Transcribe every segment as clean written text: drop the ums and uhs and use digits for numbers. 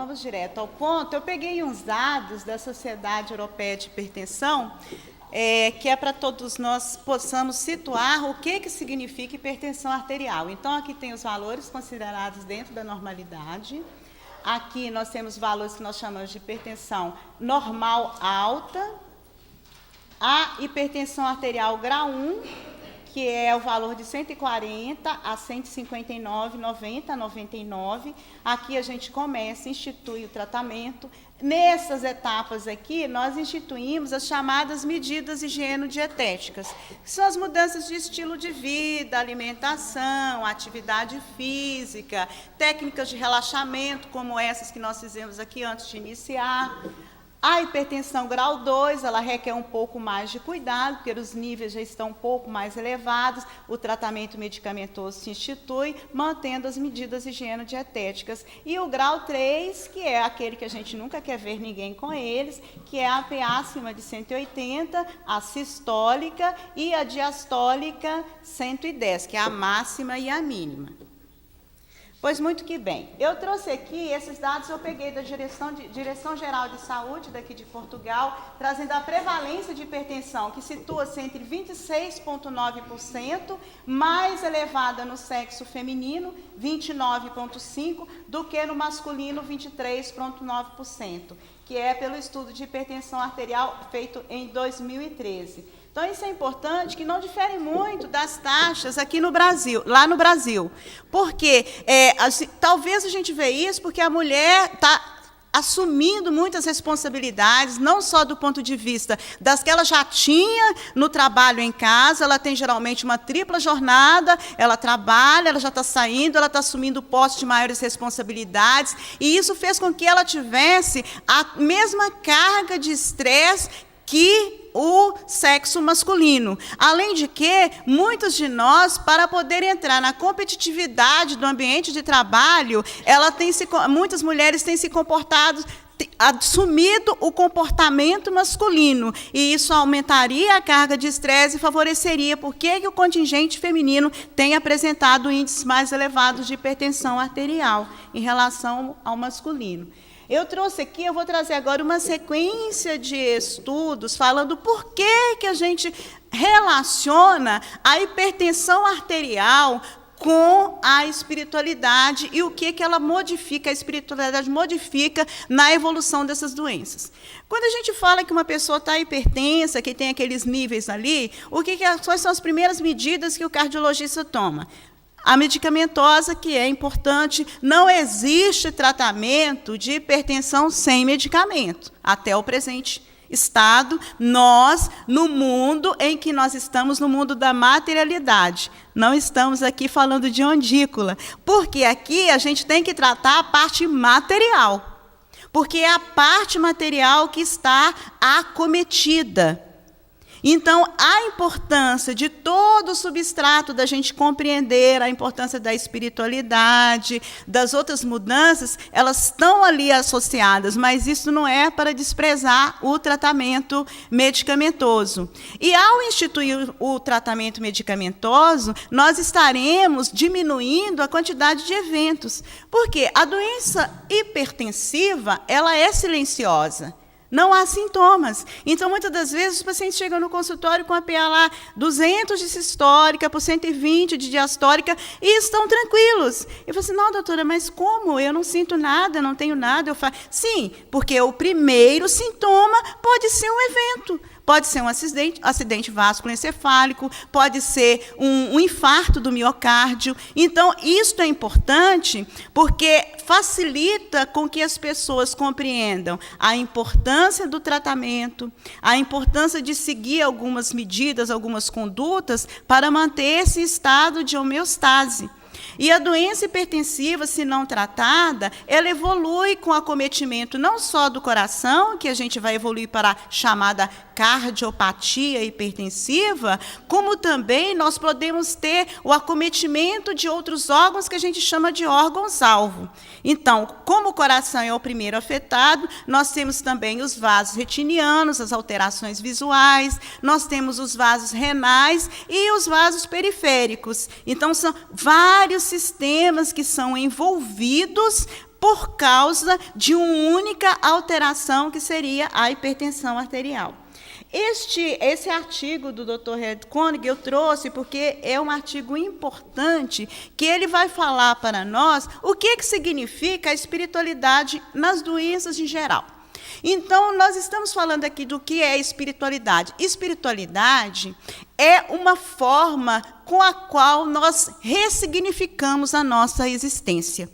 vamos direto ao ponto. Eu peguei uns dados da Sociedade Europeia de Hipertensão, que é para todos nós possamos situar o que significa hipertensão arterial. Então, aqui tem os valores considerados dentro da normalidade. Aqui nós temos valores que nós chamamos de hipertensão normal alta, a hipertensão arterial grau 1, que é o valor de 140 a 159, 90 a 99. Aqui a gente começa, institui o tratamento. Nessas etapas aqui, nós instituímos as chamadas medidas higienodietéticas, que são as mudanças de estilo de vida, alimentação, atividade física, técnicas de relaxamento, como essas que nós fizemos aqui antes de iniciar. A hipertensão grau 2, ela requer um pouco mais de cuidado, porque os níveis já estão um pouco mais elevados, o tratamento medicamentoso se institui, mantendo as medidas higienodietéticas. E o grau 3, que é aquele que a gente nunca quer ver ninguém com eles, que é a PA acima de 180, a sistólica, e a diastólica 110, que é a máxima e a mínima. Pois muito que bem. Eu trouxe aqui, esses dados eu peguei da Direção Geral de Saúde daqui de Portugal, trazendo a prevalência de hipertensão, que situa-se entre 26,9%, mais elevada no sexo feminino, 29,5%, do que no masculino, 23,9%, que é pelo estudo de hipertensão arterial feito em 2013. Então, isso é importante, que não difere muito das taxas aqui no Brasil, lá no Brasil. Porque, talvez a gente veja isso porque a mulher está assumindo muitas responsabilidades, não só do ponto de vista das que ela já tinha no trabalho em casa, ela tem geralmente uma tripla jornada, ela trabalha, ela já está saindo, ela está assumindo postos de maiores responsabilidades, e isso fez com que ela tivesse a mesma carga de estresse que o sexo masculino. Além de que, muitos de nós, para poder entrar na competitividade do ambiente de trabalho, muitas mulheres têm se comportado, assumido o comportamento masculino, e isso aumentaria a carga de estresse e favoreceria porque o contingente feminino tem apresentado índices mais elevados de hipertensão arterial em relação ao masculino. Eu trouxe aqui, eu vou trazer agora uma sequência de estudos falando por que a gente relaciona a hipertensão arterial com a espiritualidade e o que ela modifica, a espiritualidade modifica na evolução dessas doenças. Quando a gente fala que uma pessoa está hipertensa, que tem aqueles níveis ali, quais são as primeiras medidas que o cardiologista toma? A medicamentosa, que é importante, não existe tratamento de hipertensão sem medicamento, até o presente estado, no mundo em que nós estamos, no mundo da materialidade. Não estamos aqui falando de ondícula, porque aqui a gente tem que tratar a parte material, porque é a parte material que está acometida. Então, a importância de todo o substrato da gente compreender a importância da espiritualidade, das outras mudanças, elas estão ali associadas, mas isso não é para desprezar o tratamento medicamentoso. E, ao instituir o tratamento medicamentoso, nós estaremos diminuindo a quantidade de eventos, porque a doença hipertensiva, ela é silenciosa. Não há sintomas. Então, muitas das vezes, os pacientes chegam no consultório com a PA lá 200 de sistólica por 120 de diastólica e estão tranquilos. Eu falo assim, não, doutora, mas como? Eu não sinto nada, não tenho nada. Eu falo, sim, porque o primeiro sintoma pode ser um evento. Pode ser um acidente vasculoencefálico, pode ser um infarto do miocárdio. Então, isto é importante porque facilita com que as pessoas compreendam a importância do tratamento, a importância de seguir algumas medidas, algumas condutas para manter esse estado de homeostase. E a doença hipertensiva, se não tratada, ela evolui com acometimento não só do coração, que a gente vai evoluir para a chamada cardiopatia hipertensiva, como também nós podemos ter o acometimento de outros órgãos que a gente chama de órgãos-alvo. Então, como o coração é o primeiro afetado, nós temos também os vasos retinianos, as alterações visuais, nós temos os vasos renais e os vasos periféricos. Então, são vários sistemas que são envolvidos por causa de uma única alteração, que seria a hipertensão arterial. Esse artigo do Dr. Red Koenig eu trouxe porque é um artigo importante, que ele vai falar para nós o que significa a espiritualidade nas doenças em geral. Então, nós estamos falando aqui do que é espiritualidade. Espiritualidade é uma forma com a qual nós ressignificamos a nossa existência.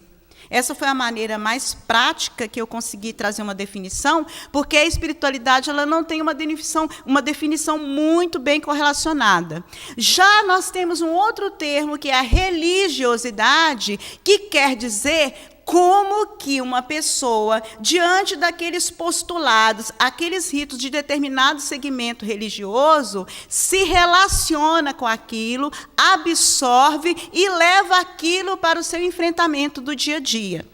Essa foi a maneira mais prática que eu consegui trazer uma definição, porque a espiritualidade ela não tem uma definição muito bem correlacionada. Já nós temos um outro termo, que é a religiosidade, que quer dizer como que uma pessoa, diante daqueles postulados, aqueles ritos de determinado segmento religioso, se relaciona com aquilo, absorve e leva aquilo para o seu enfrentamento do dia a dia.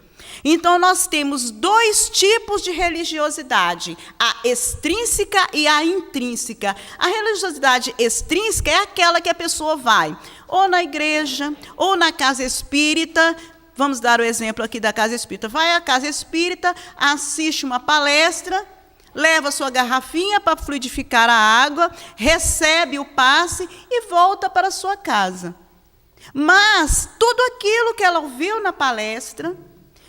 Então, nós temos dois tipos de religiosidade, a extrínseca e a intrínseca. A religiosidade extrínseca é aquela que a pessoa vai ou na igreja, ou na casa espírita. Vamos dar o exemplo aqui da casa espírita. Vai à casa espírita, assiste uma palestra, leva sua garrafinha para fluidificar a água, recebe o passe e volta para a sua casa. Mas tudo aquilo que ela ouviu na palestra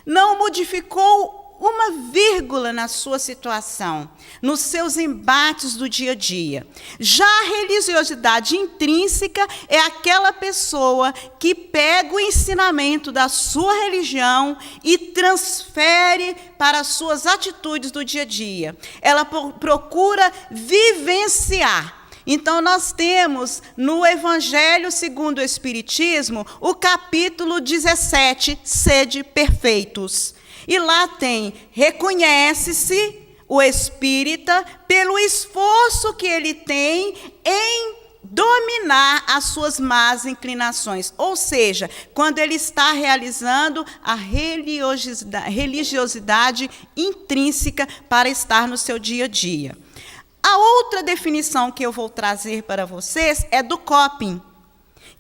não modificou uma vírgula na sua situação, nos seus embates do dia a dia. Já a religiosidade intrínseca é aquela pessoa que pega o ensinamento da sua religião e transfere para as suas atitudes do dia a dia. Ela procura vivenciar. Então, nós temos no Evangelho segundo o Espiritismo, o capítulo 17, Sede Perfeitos. E lá tem, reconhece-se o espírita pelo esforço que ele tem em dominar as suas más inclinações. Ou seja, quando ele está realizando a religiosidade intrínseca para estar no seu dia a dia. A outra definição que eu vou trazer para vocês é do Coping,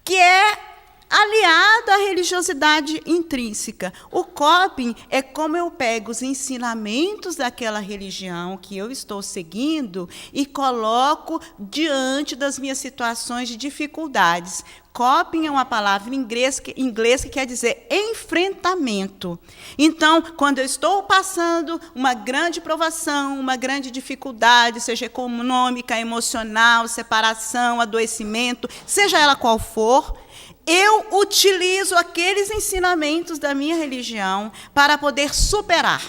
que é aliado à religiosidade intrínseca. O Coping é como eu pego os ensinamentos daquela religião que eu estou seguindo e coloco diante das minhas situações de dificuldades. Coping é uma palavra em inglês que quer dizer enfrentamento. Então, quando eu estou passando uma grande provação, uma grande dificuldade, seja econômica, emocional, separação, adoecimento, seja ela qual for, eu utilizo aqueles ensinamentos da minha religião para poder superar.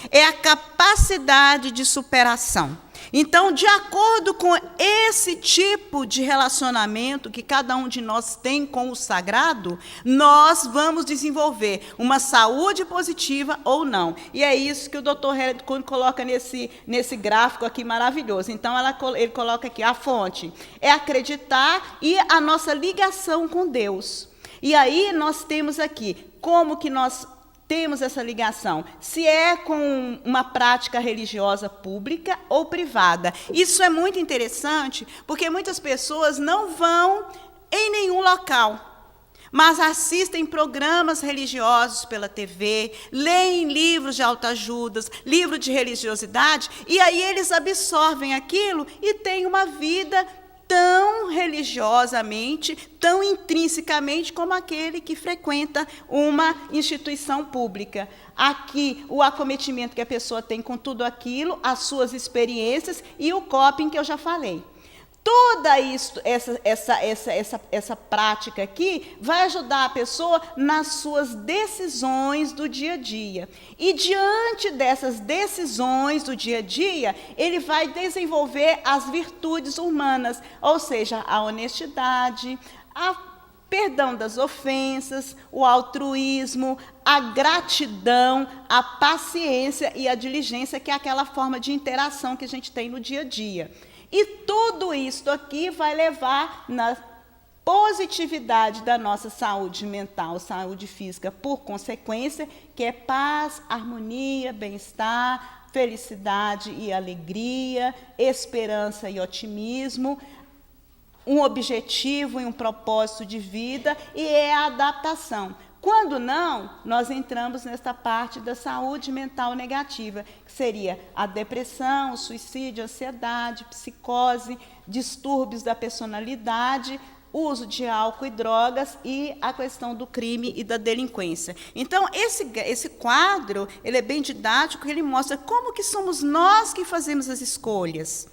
É a capacidade de superação. Então, de acordo com esse tipo de relacionamento que cada um de nós tem com o sagrado, nós vamos desenvolver uma saúde positiva ou não. E é isso que o Dr. Red Koenig coloca nesse gráfico aqui maravilhoso. Então, ele coloca aqui a fonte. É acreditar e a nossa ligação com Deus. E aí nós temos aqui como que nós temos essa ligação, se é com uma prática religiosa pública ou privada. Isso é muito interessante, porque muitas pessoas não vão em nenhum local, mas assistem programas religiosos pela TV, leem livros de autoajudas, livros de religiosidade, e aí eles absorvem aquilo e têm uma vida tão religiosamente, tão intrinsecamente como aquele que frequenta uma instituição pública. Aqui, o acometimento que a pessoa tem com tudo aquilo, as suas experiências e o coping que eu já falei. Toda essa prática aqui vai ajudar a pessoa nas suas decisões do dia a dia. E diante dessas decisões do dia a dia, ele vai desenvolver as virtudes humanas, ou seja, a honestidade, a perdão das ofensas, o altruísmo, a gratidão, a paciência e a diligência, que é aquela forma de interação que a gente tem no dia a dia. E tudo isso aqui vai levar na positividade da nossa saúde mental, saúde física, por consequência, que é paz, harmonia, bem-estar, felicidade e alegria, esperança e otimismo, um objetivo e um propósito de vida, e é a adaptação. Quando não, nós entramos nesta parte da saúde mental negativa, que seria a depressão, o suicídio, a ansiedade, psicose, distúrbios da personalidade, uso de álcool e drogas e a questão do crime e da delinquência. Então, esse quadro ele é bem didático, ele mostra como que somos nós que fazemos as escolhas.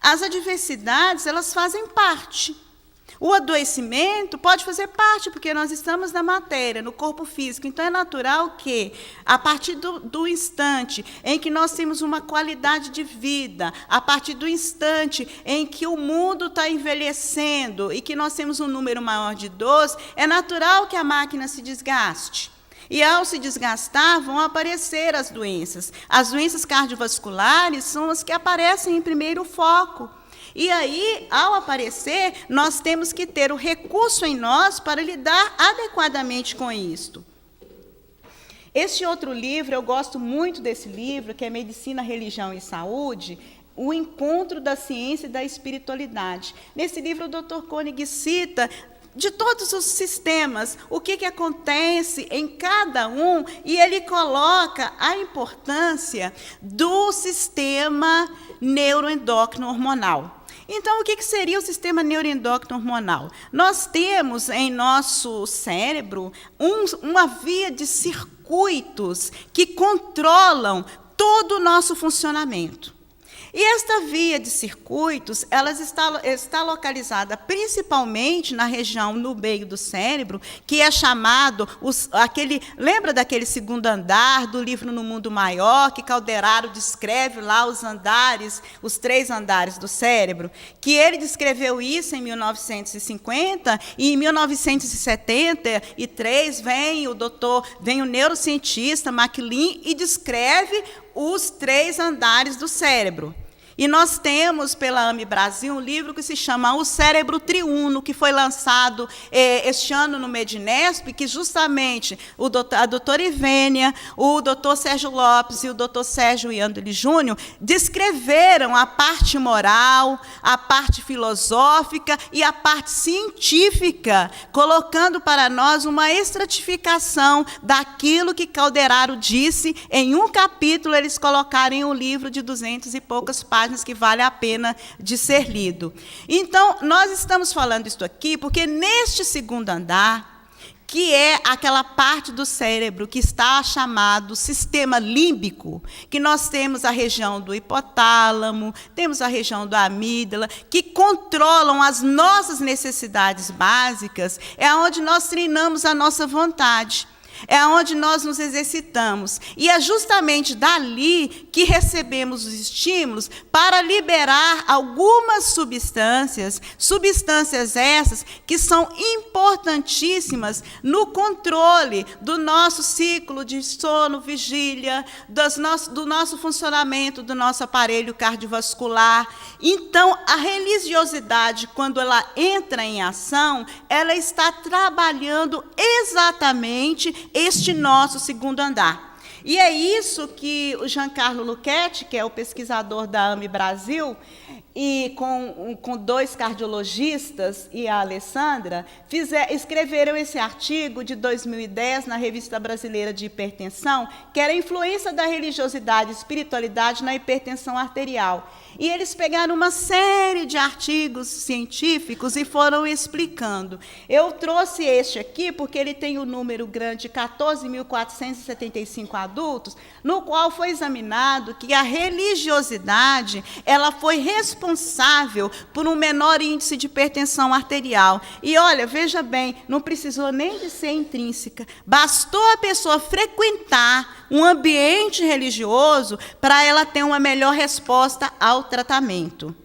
As adversidades, elas fazem parte. O adoecimento pode fazer parte, porque nós estamos na matéria, no corpo físico. Então, é natural que, a partir do instante em que nós temos uma qualidade de vida, a partir do instante em que o mundo está envelhecendo e que nós temos um número maior de idosos, é natural que a máquina se desgaste. E, ao se desgastar, vão aparecer as doenças. As doenças cardiovasculares são as que aparecem em primeiro foco. E aí, ao aparecer, nós temos que ter o recurso em nós para lidar adequadamente com isto. Este outro livro, eu gosto muito desse livro, que é Medicina, Religião e Saúde, o encontro da ciência e da espiritualidade. Nesse livro, o Dr. Koenig cita de todos os sistemas, o que acontece em cada um, e ele coloca a importância do sistema neuroendócrino hormonal. Então, o que seria o sistema neuroendócrino hormonal? Nós temos em nosso cérebro uma via de circuitos que controlam todo o nosso funcionamento. E esta via de circuitos, ela está localizada principalmente na região no meio do cérebro, que é chamado, lembra daquele segundo andar do livro No Mundo Maior, que Calderaro descreve lá os andares, os 3 andares do cérebro, que ele descreveu isso em 1950, e em 1973 vem o neurocientista MacLean e descreve os 3 andares do cérebro. E nós temos, pela AME Brasil, um livro que se chama O Cérebro Triuno, que foi lançado este ano no Medinesp, que justamente a doutora Ivênia, o doutor Sérgio Lopes e o doutor Sérgio Iandoli Júnior descreveram a parte moral, a parte filosófica e a parte científica, colocando para nós uma estratificação daquilo que Calderaro disse. Em um capítulo, eles colocaram em um livro de 200 e poucas páginas, que vale a pena de ser lido. Então, nós estamos falando isso aqui porque neste segundo andar, que é aquela parte do cérebro que está chamado sistema límbico, que nós temos a região do hipotálamo, temos a região da amígdala, que controlam as nossas necessidades básicas, é onde nós treinamos a nossa vontade. É onde nós nos exercitamos. E é justamente dali que recebemos os estímulos para liberar algumas substâncias essas que são importantíssimas no controle do nosso ciclo de sono, vigília, do nosso funcionamento, do nosso aparelho cardiovascular. Então, a religiosidade, quando ela entra em ação, ela está trabalhando exatamente este nosso segundo andar. E é isso que o Giancarlo Luchetti, que é o pesquisador da AME Brasil, e com 2 cardiologistas e a Alessandra, escreveram esse artigo de 2010 na Revista Brasileira de Hipertensão, que era a influência da religiosidade e espiritualidade na hipertensão arterial. E eles pegaram uma série de artigos científicos e foram explicando. Eu trouxe este aqui porque ele tem o número grande de 14.475 adultos, no qual foi examinado que a religiosidade ela foi responsável por um menor índice de hipertensão arterial. E, olha, veja bem, não precisou nem de ser intrínseca. Bastou a pessoa frequentar um ambiente religioso para ela ter uma melhor resposta ao tratamento.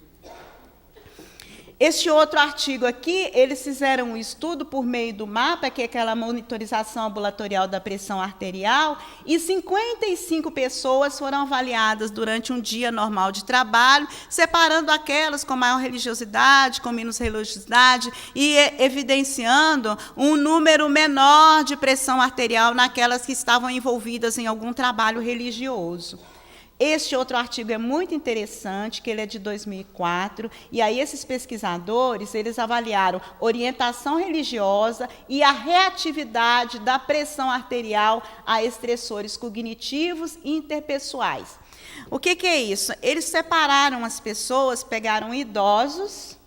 Este outro artigo aqui, eles fizeram um estudo por meio do MAPA, que é aquela monitorização ambulatorial da pressão arterial, e 55 pessoas foram avaliadas durante um dia normal de trabalho, separando aquelas com maior religiosidade, com menos religiosidade, e evidenciando um número menor de pressão arterial naquelas que estavam envolvidas em algum trabalho religioso. Este outro artigo é muito interessante, que ele é de 2004, e aí esses pesquisadores, eles avaliaram orientação religiosa e a reatividade da pressão arterial a estressores cognitivos e interpessoais. O que é isso? Eles separaram as pessoas, pegaram idosos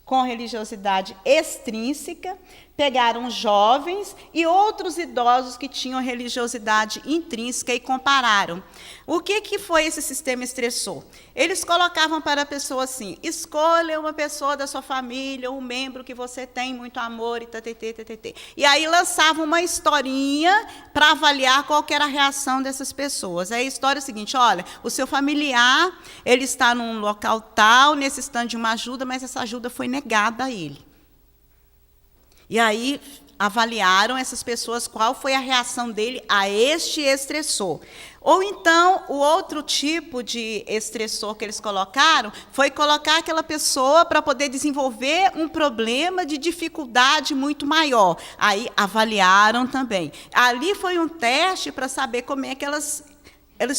com religiosidade extrínseca, pegaram jovens e outros idosos que tinham religiosidade intrínseca e compararam. O que foi esse sistema estressor? Eles colocavam para a pessoa assim: escolha uma pessoa da sua família, um membro que você tem muito amor, e ttt. E aí lançavam uma historinha para avaliar qual que era a reação dessas pessoas. Aí a história é a seguinte: olha, o seu familiar, ele está num local tal, necessitando de uma ajuda, mas essa ajuda foi negada a ele. E aí avaliaram essas pessoas qual foi a reação dele a este estressor. Ou então, o outro tipo de estressor que eles colocaram foi colocar aquela pessoa para poder desenvolver um problema de dificuldade muito maior. Aí avaliaram também. Ali foi um teste para saber como é que elas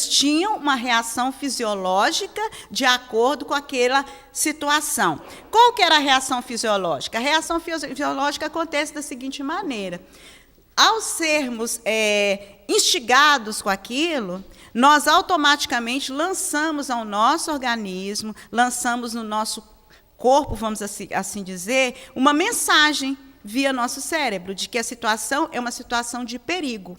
tinham uma reação fisiológica de acordo com aquela situação. Qual que era a reação fisiológica? A reação fisiológica acontece da seguinte maneira: ao sermos instigados com aquilo, nós automaticamente lançamos ao nosso organismo, lançamos no nosso corpo, vamos assim dizer, uma mensagem via nosso cérebro de que a situação é uma situação de perigo.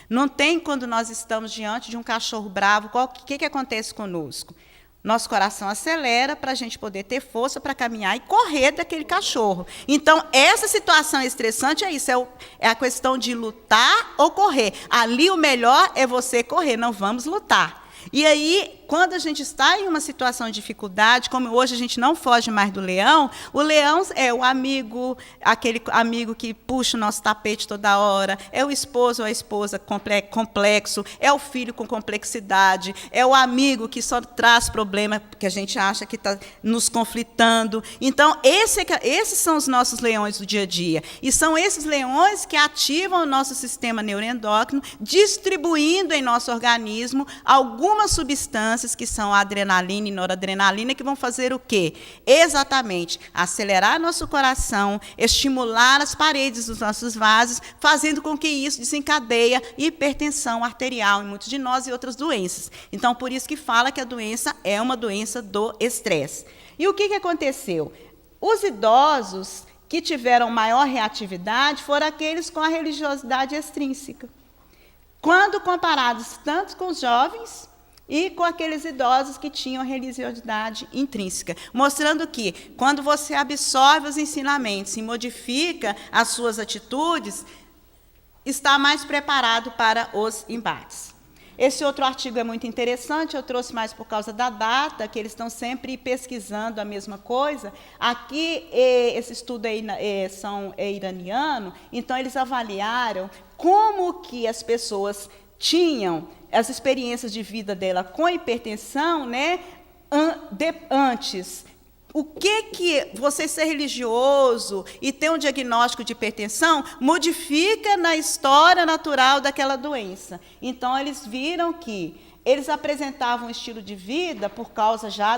Não tem quando nós estamos diante de um cachorro bravo, o que acontece conosco? Nosso coração acelera para a gente poder ter força para caminhar e correr daquele cachorro. Então, essa situação estressante é isso, é a questão de lutar ou correr. Ali o melhor é você correr, não vamos lutar. E aí, quando a gente está em uma situação de dificuldade, como hoje a gente não foge mais do leão, o leão é o amigo, aquele amigo que puxa o nosso tapete toda hora, é o esposo ou a esposa complexo, é o filho com complexidade, é o amigo que só traz problema que a gente acha que está nos conflitando. Então, esses são os nossos leões do dia a dia. E são esses leões que ativam o nosso sistema neuroendócrino, distribuindo em nosso organismo algumas substâncias que são a adrenalina e noradrenalina, que vão fazer o quê? Exatamente, acelerar nosso coração, estimular as paredes dos nossos vasos, fazendo com que isso desencadeie hipertensão arterial em muitos de nós e outras doenças. Então, por isso que fala que a doença é uma doença do estresse. E o que aconteceu? Os idosos que tiveram maior reatividade foram aqueles com a religiosidade extrínseca, quando comparados tanto com os jovens e com aqueles idosos que tinham religiosidade intrínseca, mostrando que, quando você absorve os ensinamentos e modifica as suas atitudes, está mais preparado para os embates. Esse outro artigo é muito interessante, eu trouxe mais por causa da data, que eles estão sempre pesquisando a mesma coisa. Aqui, esse estudo é iraniano, então eles avaliaram como que as pessoas tinham as experiências de vida dela com hipertensão, né, antes. O que você ser religioso e ter um diagnóstico de hipertensão modifica na história natural daquela doença. Então, eles viram que eles apresentavam um estilo de vida, por causa já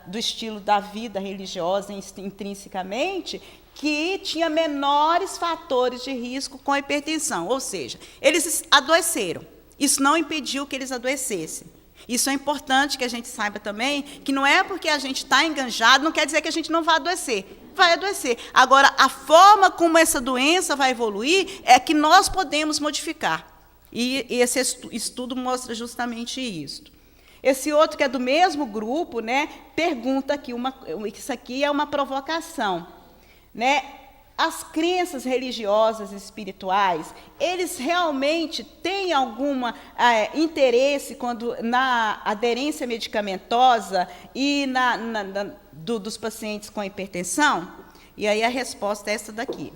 do estilo da vida religiosa intrinsecamente, que tinha menores fatores de risco com a hipertensão. Ou seja, eles adoeceram. Isso não impediu que eles adoecessem. Isso é importante que a gente saiba também, que não é porque a gente está enganjado, não quer dizer que a gente não vai adoecer. Vai adoecer. Agora, a forma como essa doença vai evoluir é que nós podemos modificar. E esse estudo mostra justamente isso. Esse outro, que é do mesmo grupo, né, pergunta aqui, isso aqui é uma provocação, né? As crenças religiosas e espirituais, eles realmente têm algum interesse na aderência medicamentosa e dos pacientes com hipertensão? E aí a resposta é essa daqui.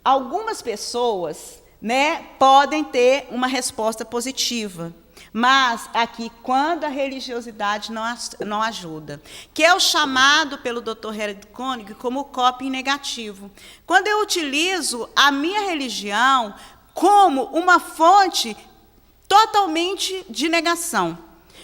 Algumas pessoas, né, podem ter uma resposta positiva, mas aqui, quando a religiosidade não ajuda, que é o chamado pelo Dr. Harold Koenig como coping negativo. Quando eu utilizo a minha religião como uma fonte totalmente de negação.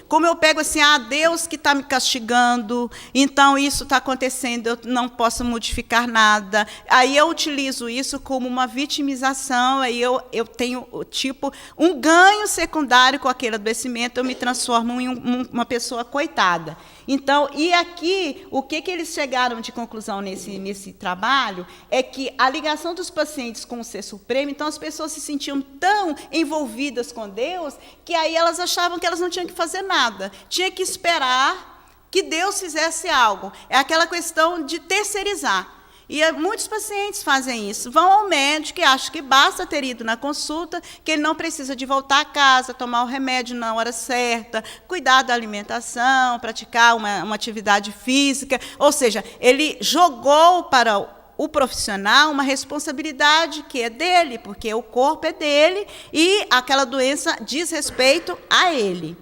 Como eu pego assim, Deus que está me castigando, então isso está acontecendo, eu não posso modificar nada. Aí eu utilizo isso como uma vitimização, aí eu tenho, tipo, um ganho secundário com aquele adoecimento, eu me transformo em uma pessoa coitada. Então, e aqui, o que eles chegaram de conclusão nesse trabalho é que a ligação dos pacientes com o Ser Supremo, então as pessoas se sentiam tão envolvidas com Deus, que aí elas achavam que elas não tinham que fazer nada, tinha que esperar que Deus fizesse algo. É aquela questão de terceirizar. E muitos pacientes fazem isso, vão ao médico e acham que basta ter ido na consulta, que ele não precisa de voltar a casa, tomar o remédio na hora certa, cuidar da alimentação, praticar uma atividade física, ou seja, ele jogou para o profissional uma responsabilidade que é dele, porque o corpo é dele e aquela doença diz respeito a ele.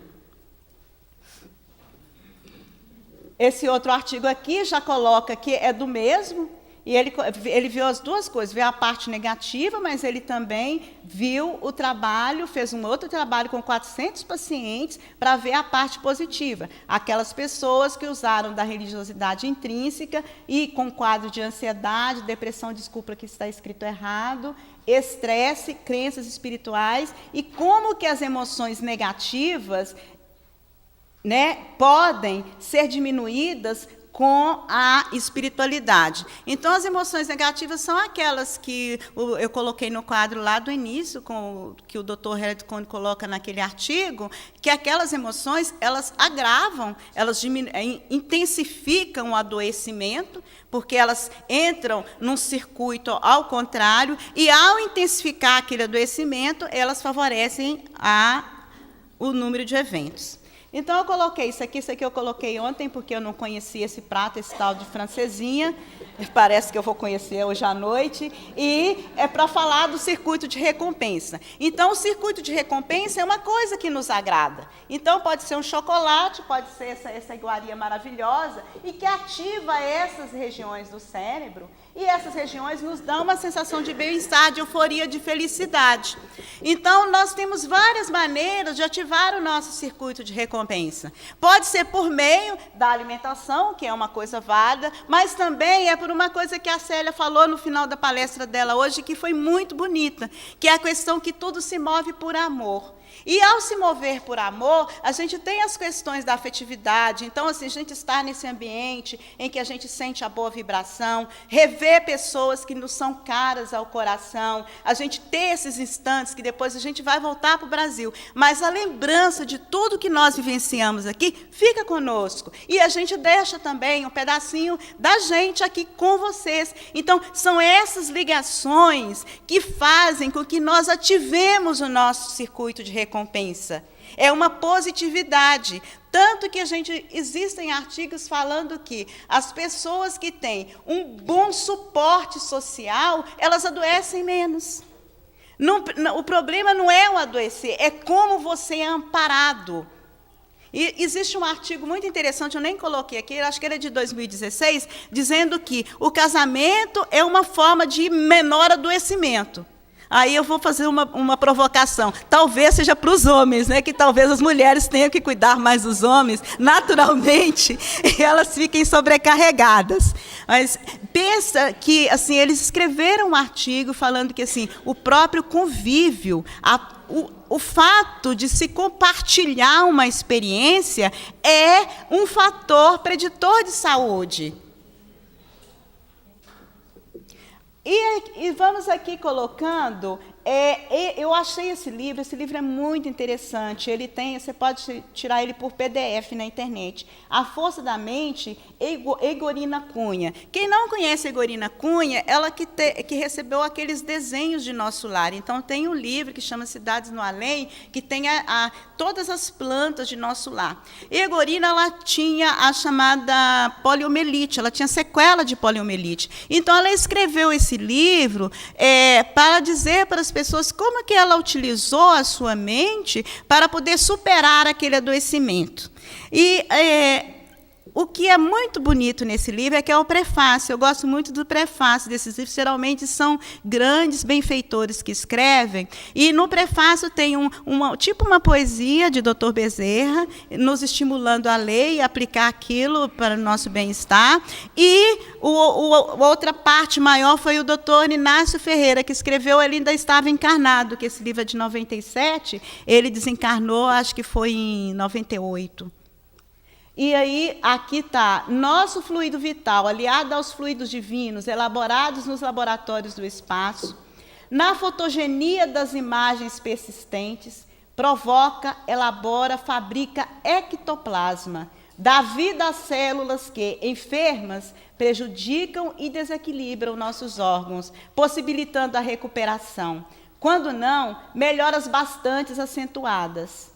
Esse outro artigo aqui já coloca que é do mesmo, e ele viu as duas coisas, viu a parte negativa, mas ele também viu o trabalho, fez um outro trabalho com 400 pacientes para ver a parte positiva. Aquelas pessoas que usaram da religiosidade intrínseca e com quadro de ansiedade, depressão, desculpa que está escrito errado, estresse, crenças espirituais, e como que as emoções negativas, né, podem ser diminuídas com a espiritualidade. Então, as emoções negativas são aquelas que eu coloquei no quadro lá do início, que o Dr. Harold Cohn coloca naquele artigo, que aquelas emoções, elas agravam, elas intensificam o adoecimento, porque elas entram num circuito ao contrário, e, ao intensificar aquele adoecimento, elas favorecem o número de eventos. Então, eu coloquei isso aqui eu coloquei ontem, porque eu não conhecia esse prato, esse tal de francesinha, parece que eu vou conhecer hoje à noite, e é para falar do circuito de recompensa. Então, o circuito de recompensa é uma coisa que nos agrada. Então, pode ser um chocolate, pode ser essa iguaria maravilhosa, e que ativa essas regiões do cérebro, e essas regiões nos dão uma sensação de bem-estar, de euforia, de felicidade. Então, nós temos várias maneiras de ativar o nosso circuito de recompensa. Pode ser por meio da alimentação, que é uma coisa válida, mas também é por uma coisa que a Célia falou no final da palestra dela hoje, que foi muito bonita, que é a questão que tudo se move por amor. E, ao se mover por amor, a gente tem as questões da afetividade. Então, assim, a gente está nesse ambiente em que a gente sente a boa vibração, rever pessoas que nos são caras ao coração, a gente ter esses instantes que depois a gente vai voltar para o Brasil. Mas a lembrança de tudo que nós vivenciamos aqui fica conosco. E a gente deixa também um pedacinho da gente aqui com vocês. Então, são essas ligações que fazem com que nós ativemos o nosso circuito de recompensa. É uma positividade. Tanto que existem artigos falando que as pessoas que têm um bom suporte social, elas adoecem menos. O problema não é o adoecer, é como você é amparado. E existe um artigo muito interessante, eu nem coloquei aqui, acho que ele é de 2016, dizendo que o casamento é uma forma de menor adoecimento. Aí eu vou fazer uma provocação. Talvez seja para os homens, né? Que talvez as mulheres tenham que cuidar mais dos homens, naturalmente, e elas fiquem sobrecarregadas. Mas pensa que assim, eles escreveram um artigo falando que assim, o próprio convívio, o fato de se compartilhar uma experiência é um fator preditor de saúde. E vamos aqui colocando, eu achei esse livro é muito interessante, você pode tirar ele por PDF na internet. A Força da Mente, Egorina Cunha. Quem não conhece Egorina Cunha, ela que recebeu aqueles desenhos de Nosso Lar. Então, tem um livro que chama Cidades no Além, que tem todas as plantas de Nosso Lar. Egorina, ela tinha a chamada poliomielite, ela tinha sequela de poliomielite. Então, ela escreveu esse livro para dizer para as pessoas como que ela utilizou a sua mente para poder superar aquele adoecimento. E O que é muito bonito nesse livro é que é o prefácio. Eu gosto muito do prefácio desses livros. Geralmente são grandes benfeitores que escrevem. E no prefácio tem uma poesia de Dr. Bezerra, nos estimulando a ler e aplicar aquilo para o nosso bem-estar. E outra parte maior foi o Dr. Inácio Ferreira, que escreveu, ele ainda estava encarnado, que esse livro é de 97, ele desencarnou, acho que foi em 98. E aí, aqui está, nosso fluido vital, aliado aos fluidos divinos, elaborados nos laboratórios do espaço, na fotogenia das imagens persistentes, provoca, elabora, fabrica ectoplasma, dá vida às células que, enfermas, prejudicam e desequilibram nossos órgãos, possibilitando a recuperação. Quando não, melhoras bastante acentuadas.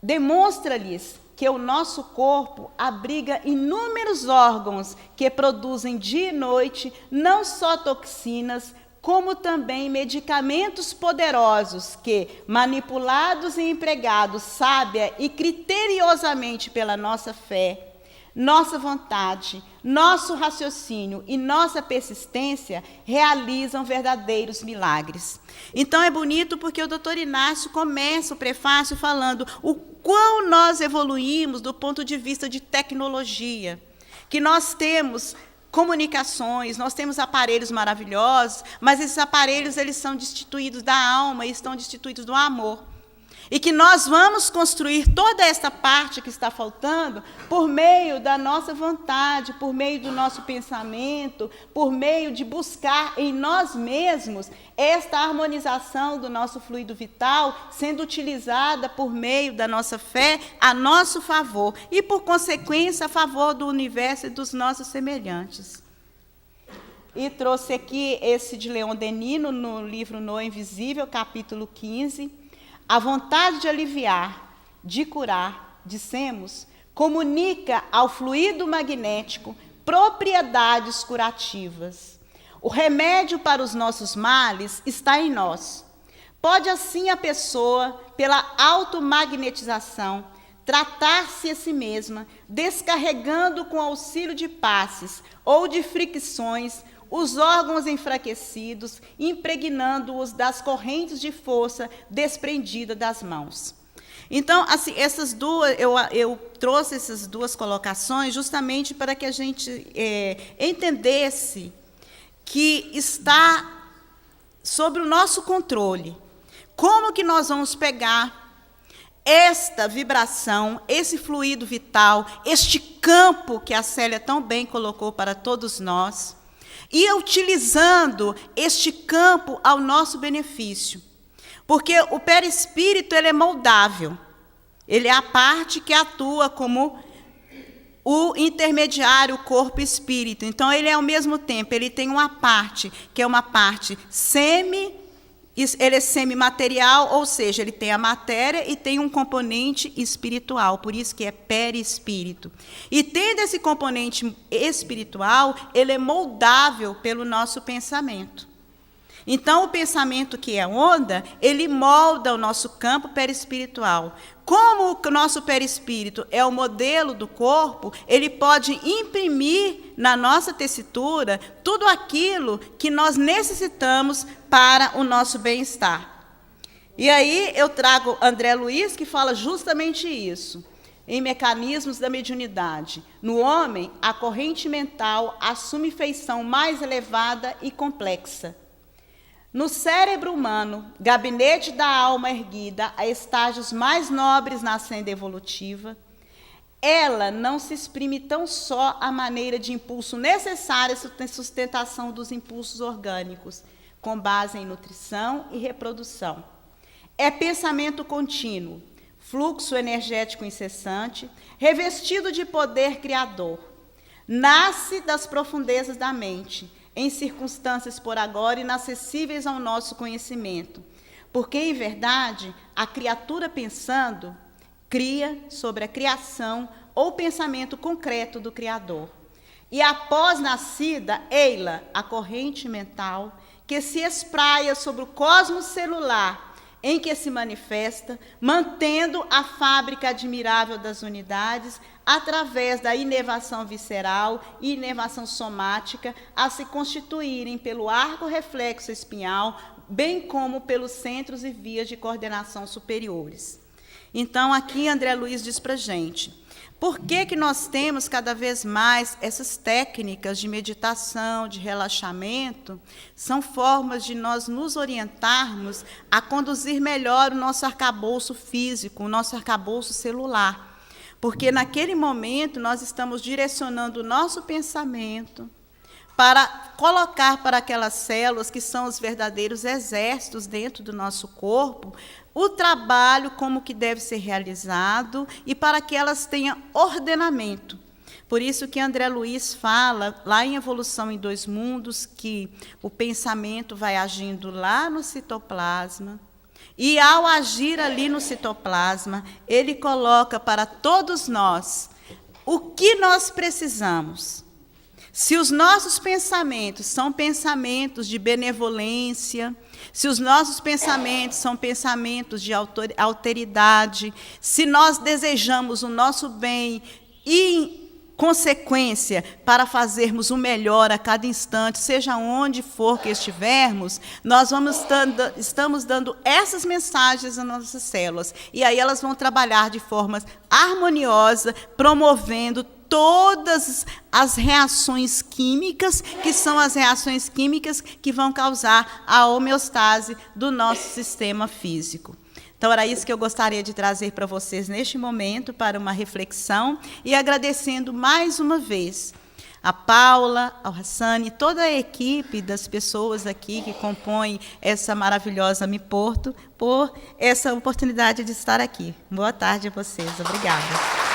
Demonstra-lhes que o nosso corpo abriga inúmeros órgãos que produzem dia e noite não só toxinas, como também medicamentos poderosos que, manipulados e empregados sábia e criteriosamente pela nossa fé, nossa vontade, nosso raciocínio e nossa persistência, realizam verdadeiros milagres. Então é bonito porque o doutor Inácio começa o prefácio falando o quão nós evoluímos do ponto de vista de tecnologia, que nós temos comunicações, nós temos aparelhos maravilhosos, mas esses aparelhos eles são destituídos da alma e estão destituídos do amor. E que nós vamos construir toda esta parte que está faltando por meio da nossa vontade, por meio do nosso pensamento, por meio de buscar em nós mesmos esta harmonização do nosso fluido vital, sendo utilizada por meio da nossa fé a nosso favor e, por consequência, a favor do universo e dos nossos semelhantes. E trouxe aqui esse de Leon Denis, no livro No Invisível, capítulo 15. A vontade de aliviar, de curar, dissemos, comunica ao fluido magnético propriedades curativas. O remédio para os nossos males está em nós. Pode assim a pessoa, pela automagnetização, tratar-se a si mesma, descarregando com auxílio de passes ou de fricções os órgãos enfraquecidos, impregnando-os das correntes de força desprendida das mãos. Então, assim, essas duas, eu trouxe essas duas colocações justamente para que a gente entendesse que está sob o nosso controle. Como que nós vamos pegar esta vibração, esse fluido vital, este campo que a Célia tão bem colocou para todos nós, e utilizando este campo ao nosso benefício. Porque o perispírito ele é moldável. Ele é a parte que atua como o intermediário corpo-espírito. Então, ele é, ao mesmo tempo, ele tem uma parte, que é uma parte ele é semimaterial, ou seja, ele tem a matéria e tem um componente espiritual, por isso que é perispírito. E tendo esse componente espiritual, ele é moldável pelo nosso pensamento. Então, o pensamento que é onda, ele molda o nosso campo perispiritual. Como o nosso perispírito é o modelo do corpo, ele pode imprimir na nossa tessitura tudo aquilo que nós necessitamos para o nosso bem-estar. E aí eu trago André Luiz, que fala justamente isso, em Mecanismos da Mediunidade. No homem, a corrente mental assume feição mais elevada e complexa. No cérebro humano, gabinete da alma erguida a estágios mais nobres na senda evolutiva, ela não se exprime tão só à maneira de impulso necessário à sustentação dos impulsos orgânicos, com base em nutrição e reprodução. É pensamento contínuo, fluxo energético incessante, revestido de poder criador. Nasce das profundezas da mente, em circunstâncias por agora inacessíveis ao nosso conhecimento. Porque, em verdade, a criatura pensando cria sobre a criação ou pensamento concreto do Criador. E após nascida, ei-la, a corrente mental, que se espraia sobre o cosmos celular, em que se manifesta, mantendo a fábrica admirável das unidades, através da inervação visceral e inervação somática, a se constituírem pelo arco reflexo espinhal, bem como pelos centros e vias de coordenação superiores. Então, aqui André Luiz diz para a gente, por que nós temos cada vez mais essas técnicas de meditação, de relaxamento? São formas de nós nos orientarmos a conduzir melhor o nosso arcabouço físico, o nosso arcabouço celular. Porque naquele momento nós estamos direcionando o nosso pensamento para colocar para aquelas células que são os verdadeiros exércitos dentro do nosso corpo, o trabalho como que deve ser realizado e para que elas tenham ordenamento. Por isso que André Luiz fala, lá em Evolução em Dois Mundos, que o pensamento vai agindo lá no citoplasma, e ao agir ali no citoplasma, ele coloca para todos nós o que nós precisamos. Se os nossos pensamentos são pensamentos de benevolência, se os nossos pensamentos são pensamentos de alteridade, se nós desejamos o nosso bem e, em consequência, para fazermos o melhor a cada instante, seja onde for que estivermos, nós estamos dando essas mensagens às nossas células. E aí elas vão trabalhar de forma harmoniosa, promovendo todas as reações químicas, que são as reações químicas que vão causar a homeostase do nosso sistema físico. Então, era isso que eu gostaria de trazer para vocês neste momento, para uma reflexão, e agradecendo mais uma vez a Paula, ao Hassani, toda a equipe das pessoas aqui que compõem essa maravilhosa Mi Porto, por essa oportunidade de estar aqui. Boa tarde a vocês. Obrigada.